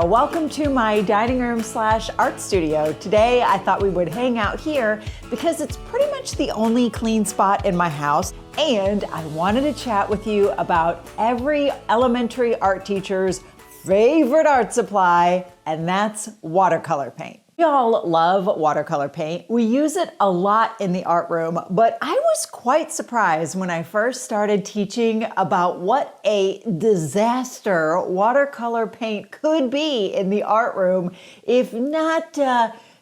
there, welcome to my dining room slash art studio. Today I thought we would hang out here because it's pretty much the only clean spot in my house, and I wanted to chat with you about every elementary art teacher's favorite art supply, and that's watercolor paint. We all love watercolor paint. We use it a lot in the art room, but I was quite surprised when I first started teaching about what a disaster watercolor paint could be in the art room if not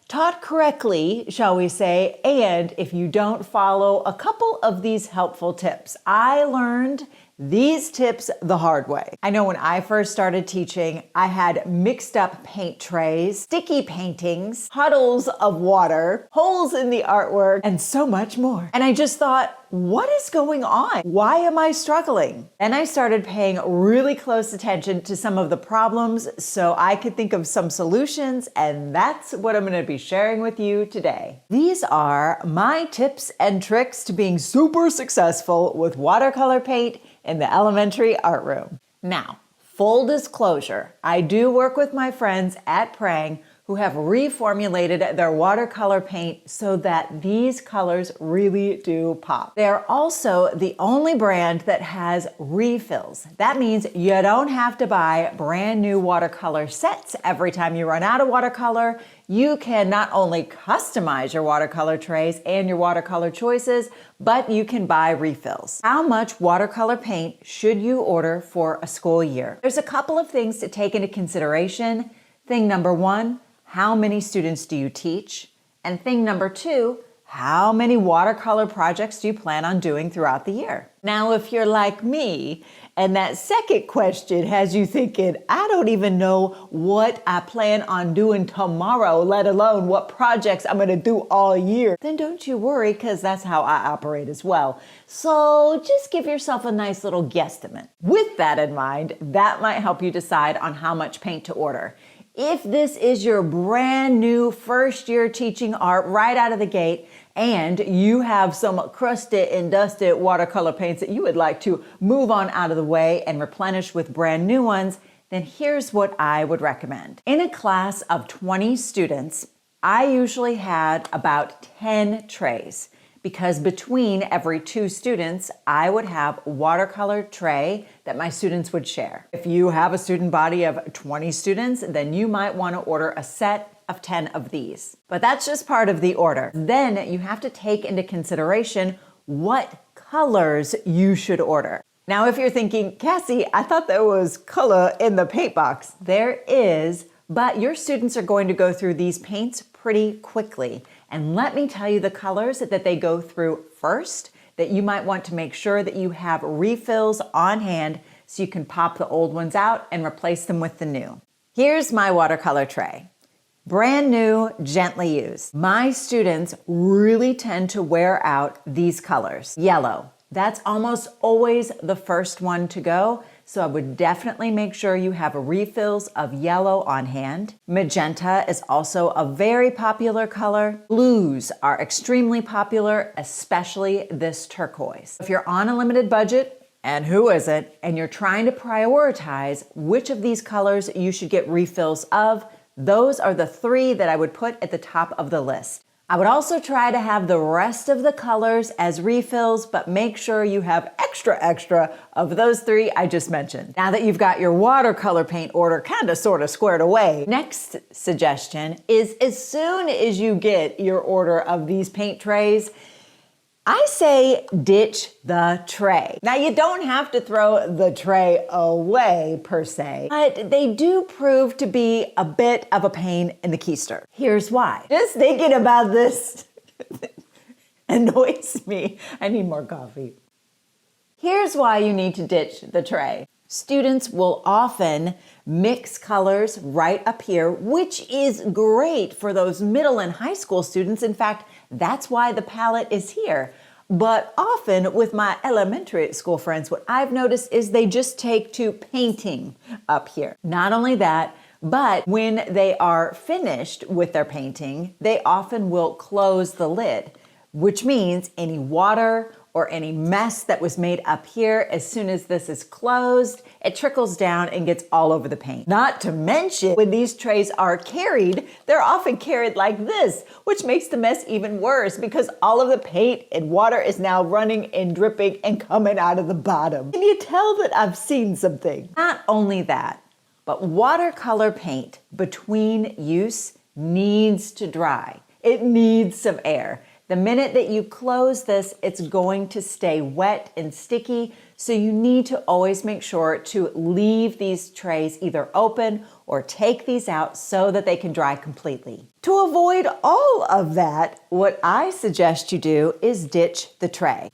taught correctly, shall we say, and if you don't follow a couple of these helpful tips. I learned these tips the hard way. I know when I first started teaching, I had mixed up paint trays, sticky paintings, puddles of water, holes in the artwork, and so much more. And I just thought, what is going on? Why am I struggling? Then I started paying really close attention to some of the problems so I could think of some solutions, and that's what I'm going to be sharing with you today. These are my tips and tricks to being super successful with watercolor paint in the elementary art room. Now, full disclosure, I do work with my friends at Prang who have reformulated their watercolor paint so that these colors really do pop. They're also the only brand that has refills. That means you don't have to buy brand new watercolor sets every time you run out of watercolor. You can not only customize your watercolor trays and your watercolor choices, but you can buy refills. How much watercolor paint should you order for a school year? There's a couple of things to take into consideration. Thing number one, how many students do you teach? And thing number two, how many watercolor projects do you plan on doing throughout the year? Now, if you're like me, and that second question has you thinking, I don't even know what I plan on doing tomorrow, let alone what projects I'm gonna do all year, then don't you worry, because that's how I operate as well. So just give yourself a nice little guesstimate. With that in mind, that might help you decide on how much paint to order. If this is your brand new first year teaching art right out of the gate, and you have some crusted and dusted watercolor paints that you would like to move on out of the way and replenish with brand new ones, then here's what I would recommend. In a class of 20 students, I usually had about 10 trays, because between every 2 students, I would have a watercolor tray that my students would share. If you have a student body of 20 students, then you might want to order a set of 10 of these. But that's just part of the order. Then you have to take into consideration what colors you should order. Now, if you're thinking, Cassie, I thought there was color in the paint box. There is, but your students are going to go through these paints pretty quickly. And let me tell you the colors that they go through first that you might want to make sure that you have refills on hand so you can pop the old ones out and replace them with the new. Here's my watercolor tray. Brand new, gently used. My students really tend to wear out these colors. Yellow, that's almost always the first one to go, so I would definitely make sure you have refills of yellow on hand. Magenta is also a very popular color. Blues are extremely popular, especially this turquoise. If you're on a limited budget, and who isn't, and you're trying to prioritize which of these colors you should get refills of, those are the 3 that I would put at the top of the list. I would also try to have the rest of the colors as refills, but make sure you have extra of those 3 I just mentioned. Now that you've got your watercolor paint order kind of sort of squared away, next suggestion is as soon as you get your order of these paint trays, I say ditch the tray. Now, you don't have to throw the tray away per se, but they do prove to be a bit of a pain in the keister. Here's why. Just thinking about this annoys me. I need more coffee. Here's why you need to ditch the tray. Students will often mix colors right up here, which is great for those middle and high school students. In fact, that's why the palette is here. But often with my elementary school friends, what I've noticed is they just take to painting up here. Not only that, but when they are finished with their painting, they often will close the lid, which means any water or any mess that was made up here, as soon as this is closed, it trickles down and gets all over the paint. Not to mention, when these trays are carried, they're often carried like this, which makes the mess even worse because all of the paint and water is now running and dripping and coming out of the bottom. Can you tell that I've seen something? Not only that, but watercolor paint between use needs to dry. It needs some air. The minute that you close this, it's going to stay wet and sticky, so you need to always make sure to leave these trays either open or take these out so that they can dry completely. To avoid all of that, what I suggest you do is ditch the tray.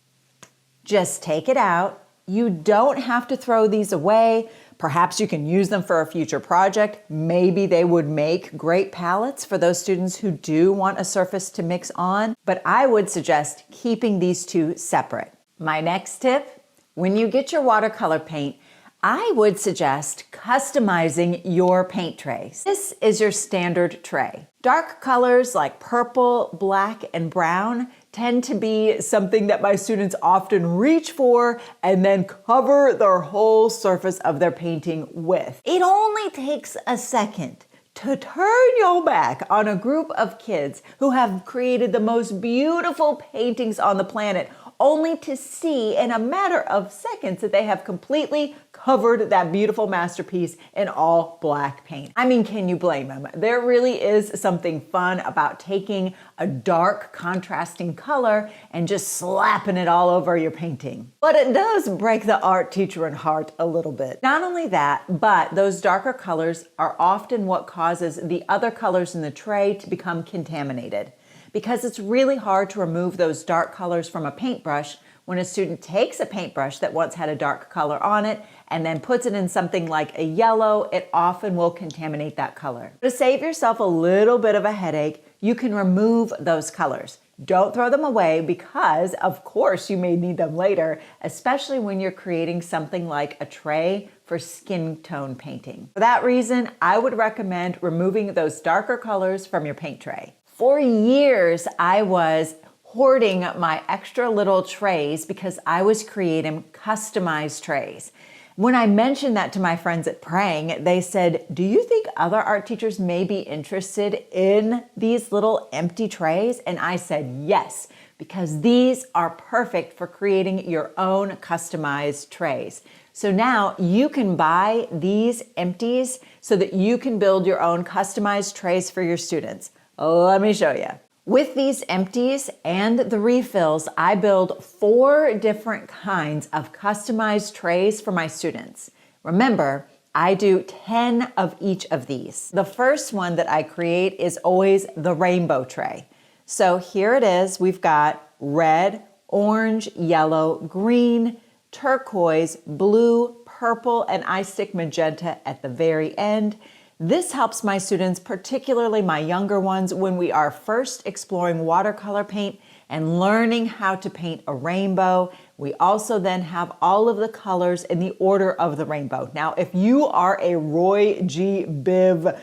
Just take it out. You don't have to throw these away. Perhaps you can use them for a future project. Maybe they would make great palettes for those students who do want a surface to mix on, but I would suggest keeping these two separate. My next tip, when you get your watercolor paint, I would suggest customizing your paint trays. This is your standard tray. Dark colors like purple, black, and brown tend to be something that my students often reach for and then cover their whole surface of their painting with. It only takes a second to turn your back on a group of kids who have created the most beautiful paintings on the planet, only to see in a matter of seconds that they have completely covered that beautiful masterpiece in all black paint. I mean, can you blame them? There really is something fun about taking a dark contrasting color and just slapping it all over your painting. But it does break the art teacher in heart a little bit. Not only that, but those darker colors are often what causes the other colors in the tray to become contaminated, because it's really hard to remove those dark colors from a paintbrush when a student takes a paintbrush that once had a dark color on it and then puts it in something like a yellow. It often will contaminate that color. To save yourself a little bit of a headache, you can remove those colors. Don't throw them away because, of course, you may need them later, especially when you're creating something like a tray for skin tone painting. For that reason, I would recommend removing those darker colors from your paint tray. For years, I was hoarding my extra little trays because I was creating customized trays. When I mentioned that to my friends at Prang, they said, "Do you think other art teachers may be interested in these little empty trays?" And I said, yes, because these are perfect for creating your own customized trays. So now you can buy these empties so that you can build your own customized trays for your students. Let me show you. With these empties and the refills, I build 4 different kinds of customized trays for my students. Remember, I do 10 of each of these. The first one that I create is always the rainbow tray. So here it is. We've got red, orange, yellow, green, turquoise, blue, purple, and I stick magenta at the very end. This helps my students, particularly my younger ones, when we are first exploring watercolor paint and learning how to paint a rainbow. We also then have all of the colors in the order of the rainbow. Now, if you are a Roy G. Biv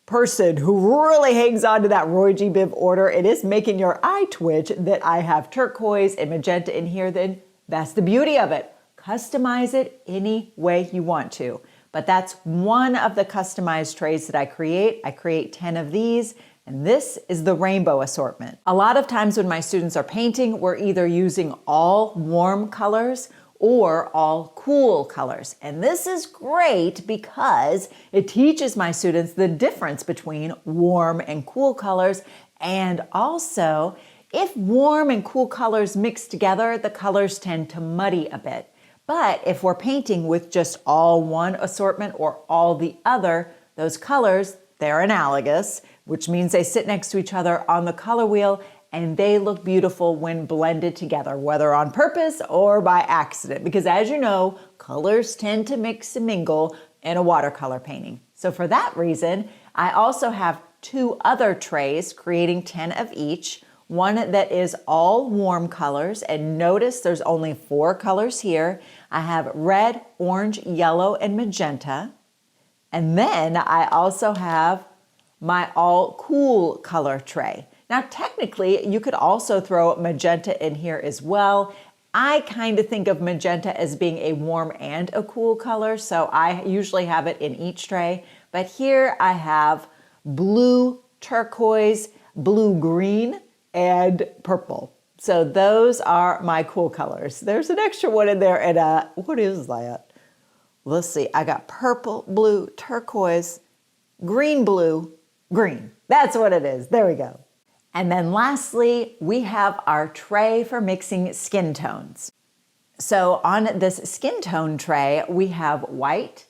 person who really hangs on to that Roy G. Biv order, it is making your eye twitch that I have turquoise and magenta in here, then that's the beauty of it. Customize it any way you want to. But that's one of the customized trays that I create. I create 10 of these, and this is the rainbow assortment. A lot of times when my students are painting, we're either using all warm colors or all cool colors. And this is great because it teaches my students the difference between warm and cool colors. And also, if warm and cool colors mix together, the colors tend to muddy a bit. But if we're painting with just all one assortment or all the other, those colors, they're analogous, which means they sit next to each other on the color wheel and they look beautiful when blended together, whether on purpose or by accident. Because as you know, colors tend to mix and mingle in a watercolor painting. So for that reason, I also have 2 other trays creating 10 of each. One that is all warm colors, and notice there's only 4 colors here. I have red, orange, yellow, and magenta. And then I also have my all cool color tray. Now, technically, you could also throw magenta in here as well. I kind of think of magenta as being a warm and a cool color, so I usually have it in each tray. But here I have blue, turquoise, blue-green, and purple. So those are my cool colors. There's an extra one in there, and what is that? Let's see, I got purple, blue, turquoise, green, blue, green. That's what it is. There we go. And then lastly, we have our tray for mixing skin tones. So on this skin tone tray, we have white,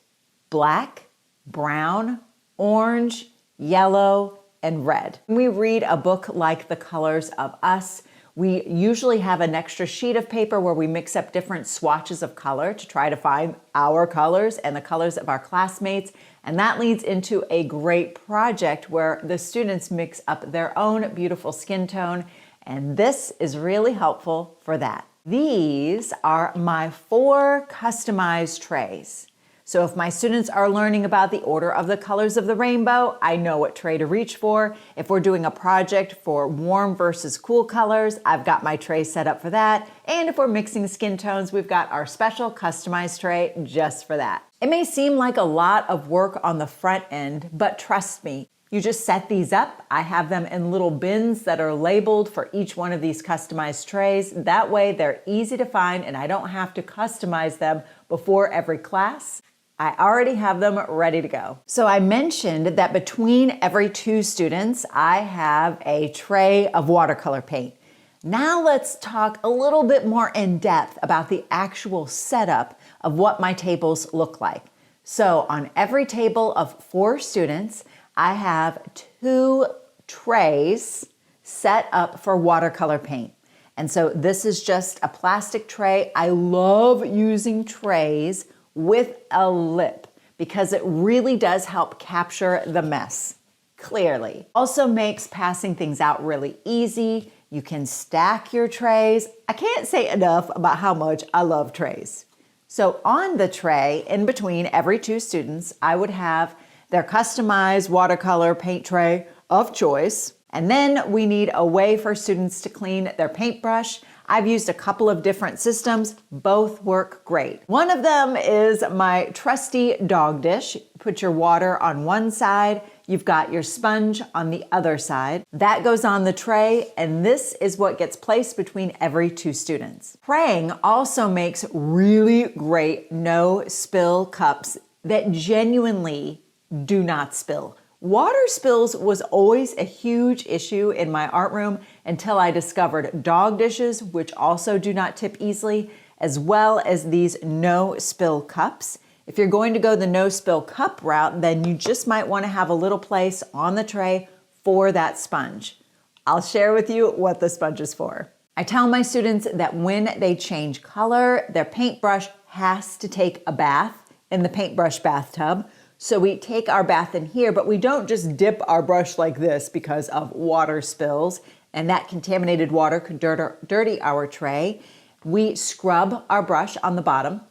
black, brown, orange, yellow, and red. When we read a book like The Colors of Us, we usually have an extra sheet of paper where we mix up different swatches of color to try to find our colors and the colors of our classmates. And that leads into a great project where the students mix up their own beautiful skin tone. And this is really helpful for that. These are my 4 customized trays. So if my students are learning about the order of the colors of the rainbow, I know what tray to reach for. If we're doing a project for warm versus cool colors, I've got my tray set up for that. And if we're mixing skin tones, we've got our special customized tray just for that. It may seem like a lot of work on the front end, but trust me, you just set these up. I have them in little bins that are labeled for each one of these customized trays. That way they're easy to find and I don't have to customize them before every class. I already have them ready to go. So I mentioned that between every 2 students, I have a tray of watercolor paint. Now let's talk a little bit more in depth about the actual setup of what my tables look like. So on every table of 4 students, I have 2 trays set up for watercolor paint. And so this is just a plastic tray. I love using trays with a lip because it really does help capture the mess clearly. Also makes passing things out really easy. You can stack your trays. I can't say enough about how much I love trays. So on the tray, in between every 2 students, I would have their customized watercolor paint tray of choice. And then we need a way for students to clean their paintbrush. I've used a couple of different systems. Both work great. One of them is my trusty dog dish. Put your water on one side. You've got your sponge on the other side. That goes on the tray, and this is what gets placed between every 2 students. Prang also makes really great no-spill cups that genuinely do not spill. Water spills was always a huge issue in my art room until I discovered dog dishes, which also do not tip easily, as well as these no-spill cups. If you're going to go the no-spill cup route, then you just might want to have a little place on the tray for that sponge. I'll share with you what the sponge is for. I tell my students that when they change color, their paintbrush has to take a bath in the paintbrush bathtub. So we take our bath in here, but we don't just dip our brush like this because of water spills, and that contaminated water could dirty our tray. We scrub our brush on the bottom,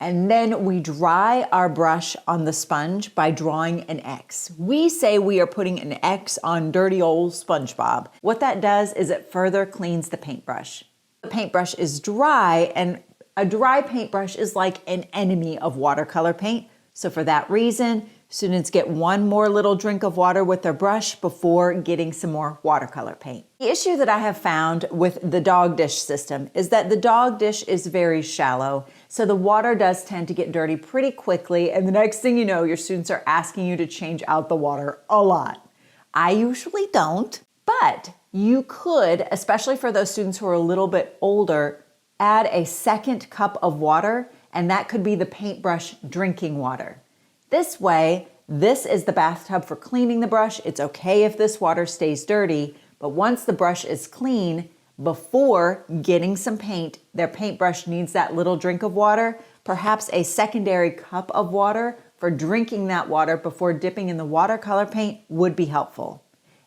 and then we dry our brush on the sponge by drawing an X. We say we are putting an X on dirty old SpongeBob. What that does is it further cleans the paintbrush. The paintbrush is dry, and a dry paintbrush is like an enemy of watercolor paint. So for that reason, students get one more little drink of water with their brush before getting some more watercolor paint. The issue that I have found with the dog dish system is that the dog dish is very shallow. So the water does tend to get dirty pretty quickly. And the next thing you know, your students are asking you to change out the water a lot. I usually don't, but you could, especially for those students who are a little bit older, add a second cup of water, and that could be the paintbrush drinking water. This way, this is the bathtub for cleaning the brush. It's okay if this water stays dirty, but once the brush is clean, before getting some paint, their paintbrush needs that little drink of water, perhaps a secondary cup of water for drinking that water before dipping in the watercolor paint would be helpful.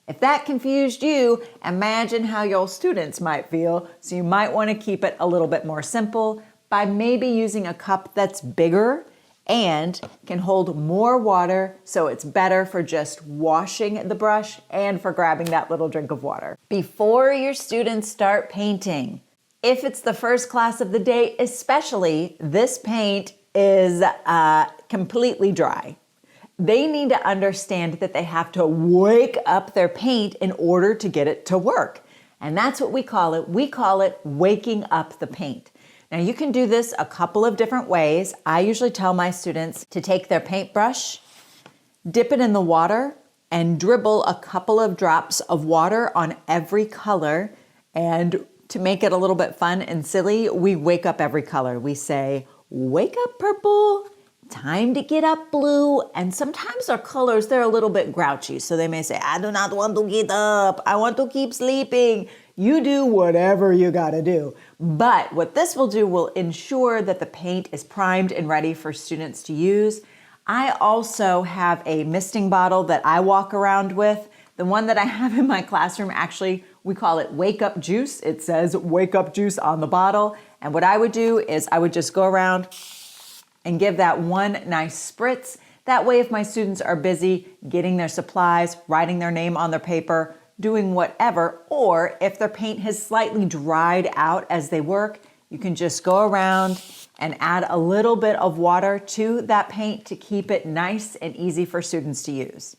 If that confused you, imagine how your students might feel, so you might want to keep it a little bit more simple by maybe using a cup that's bigger and can hold more water, so it's better for just washing the brush and for grabbing that little drink of water. Before your students start painting, if it's the first class of the day especially, this paint is completely dry. They need to understand that they have to wake up their paint in order to get it to work. And that's what we call it. We call it waking up the paint. Now you can do this a couple of different ways. I usually tell my students to take their paintbrush, dip it in the water, and dribble a couple of drops of water on every color. And to make it a little bit fun and silly, we wake up every color. We say, wake up purple, time to get up blue. And sometimes our colors, they're a little bit grouchy. So they may say, I do not want to get up. I want to keep sleeping. You do whatever you gotta do. But what this will do will ensure that the paint is primed and ready for students to use. I also have a misting bottle that I walk around with. The one that I have in my classroom, actually, we call it Wake Up Juice. It says Wake Up Juice on the bottle. And what I would do is I would just go around and give that one nice spritz. That way, if my students are busy getting their supplies, writing their name on their paper, doing whatever, or if their paint has slightly dried out as they work, you can just go around and add a little bit of water to that paint to keep it nice and easy for students to use.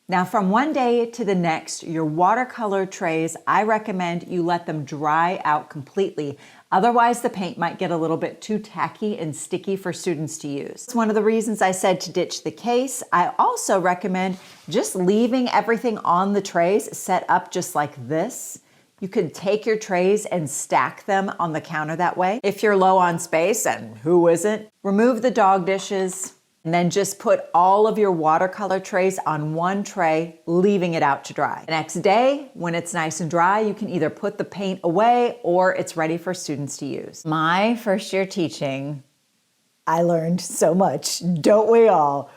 Now, from one day to the next, your watercolor trays, I recommend you let them dry out completely. Otherwise, the paint might get a little bit too tacky and sticky for students to use. It's one of the reasons I said to ditch the case. I also recommend just leaving everything on the trays set up just like this. You could take your trays and stack them on the counter that way. If you're low on space, and who isn't, remove the dog dishes, and then just put all of your watercolor trays on one tray, leaving it out to dry. The next day, when it's nice and dry, you can either put the paint away or it's ready for students to use. My first year teaching, I learned so much, don't we all?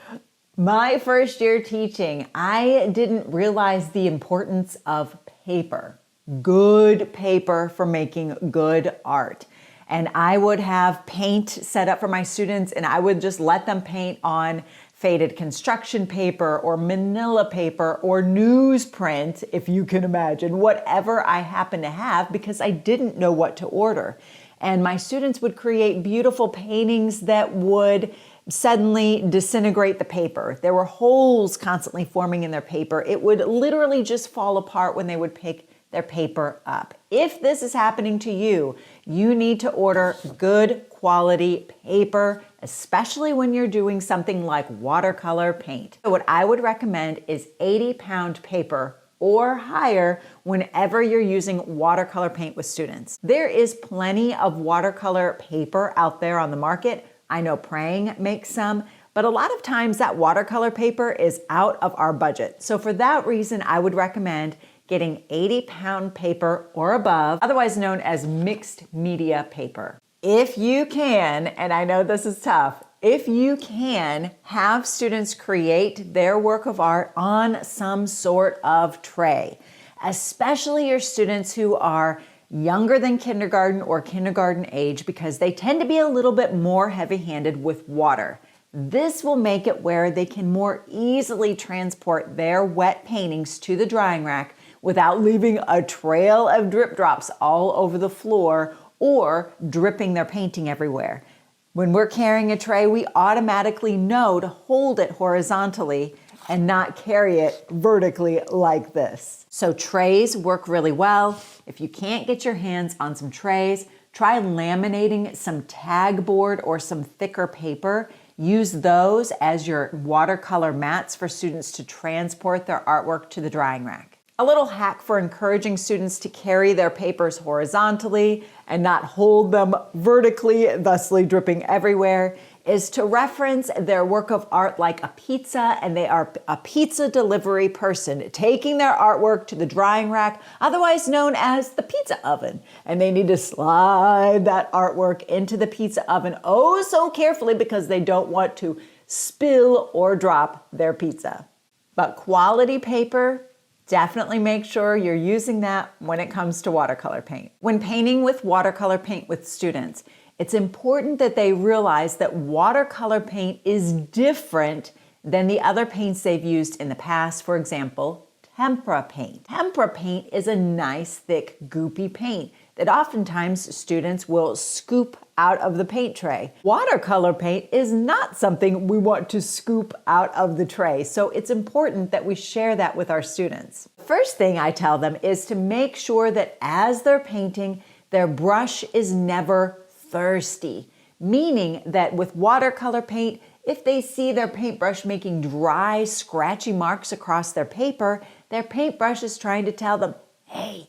My first year teaching, I didn't realize the importance of paper. Good paper for making good art. And I would have paint set up for my students and I would just let them paint on faded construction paper or manila paper or newsprint, if you can imagine, whatever I happen to have, because I didn't know what to order. And my students would create beautiful paintings that would suddenly disintegrate the paper. There were holes constantly forming in their paper. It would literally just fall apart when they would pick their paper up. If this is happening to you, you need to order good quality paper, especially when you're doing something like watercolor paint. So what I would recommend is 80-pound paper or higher whenever you're using watercolor paint with students. There is plenty of watercolor paper out there on the market. I know Prang makes some, but a lot of times that watercolor paper is out of our budget. So for that reason, I would recommend getting 80-pound paper or above, otherwise known as mixed media paper. If you can, and I know this is tough, if you can have students create their work of art on some sort of tray, especially your students who are younger than kindergarten or kindergarten age, because they tend to be a little bit more heavy-handed with water. This will make it where they can more easily transport their wet paintings to the drying rack without leaving a trail of drip drops all over the floor or dripping their painting everywhere. When we're carrying a tray, we automatically know to hold it horizontally and not carry it vertically like this. So trays work really well. If you can't get your hands on some trays, try laminating some tag board or some thicker paper. Use those as your watercolor mats for students to transport their artwork to the drying rack. A little hack for encouraging students to carry their papers horizontally and not hold them vertically, thusly dripping everywhere, is to reference their work of art like a pizza, and they are a pizza delivery person taking their artwork to the drying rack, otherwise known as the pizza oven. And they need to slide that artwork into the pizza oven oh so carefully because they don't want to spill or drop their pizza. But quality paper, definitely make sure you're using that when it comes to watercolor paint. When painting with watercolor paint with students, It's important that they realize that watercolor paint is different than the other paints they've used in the past. For example, tempera paint. Tempera paint is a nice, thick, goopy paint that oftentimes students will scoop out of the paint tray. Watercolor paint is not something we want to scoop out of the tray, so it's important that we share that with our students. First thing I tell them is to make sure that as they're painting, their brush is never thirsty, meaning that with watercolor paint, if they see their paintbrush making dry, scratchy marks across their paper, their paintbrush is trying to tell them, hey,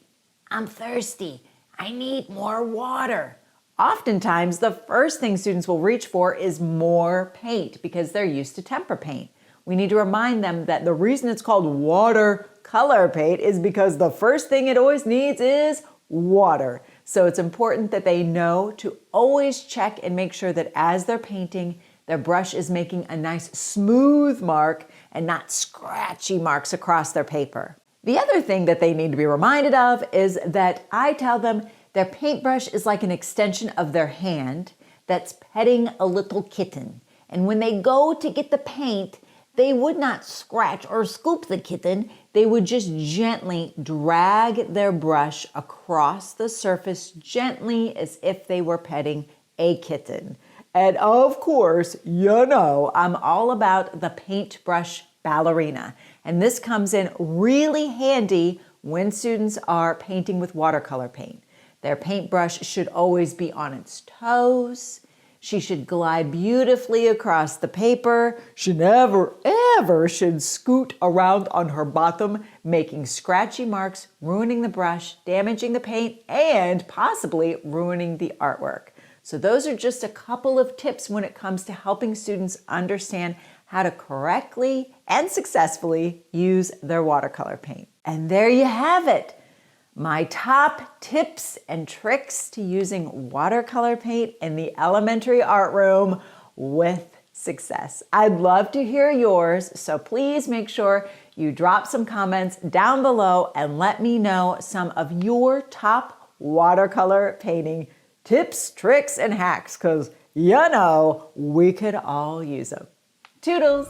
I'm thirsty. I need more water. Oftentimes, the first thing students will reach for is more paint because they're used to tempera paint. We need to remind them that the reason it's called watercolor paint is because the first thing it always needs is water. So it's important that they know to always check and make sure that as they're painting, their brush is making a nice smooth mark and not scratchy marks across their paper. The other thing that they need to be reminded of is that I tell them their paintbrush is like an extension of their hand that's petting a little kitten. And when they go to get the paint, they would not scratch or scoop the kitten. They would just gently drag their brush across the surface gently as if they were petting a kitten. And of course, you know, I'm all about the paintbrush ballerina. And this comes in really handy when students are painting with watercolor paint. Their paintbrush should always be on its toes. She should glide beautifully across the paper. She never, ever should scoot around on her bottom, making scratchy marks, ruining the brush, damaging the paint, and possibly ruining the artwork. So those are just a couple of tips when it comes to helping students understand how to correctly and successfully use their watercolor paint. And there you have it. My top tips and tricks to using watercolor paint in the elementary art room with success. I'd love to hear yours, so please make sure you drop some comments down below and let me know some of your top watercolor painting tips, tricks, and hacks, because you know we could all use them. Toodles!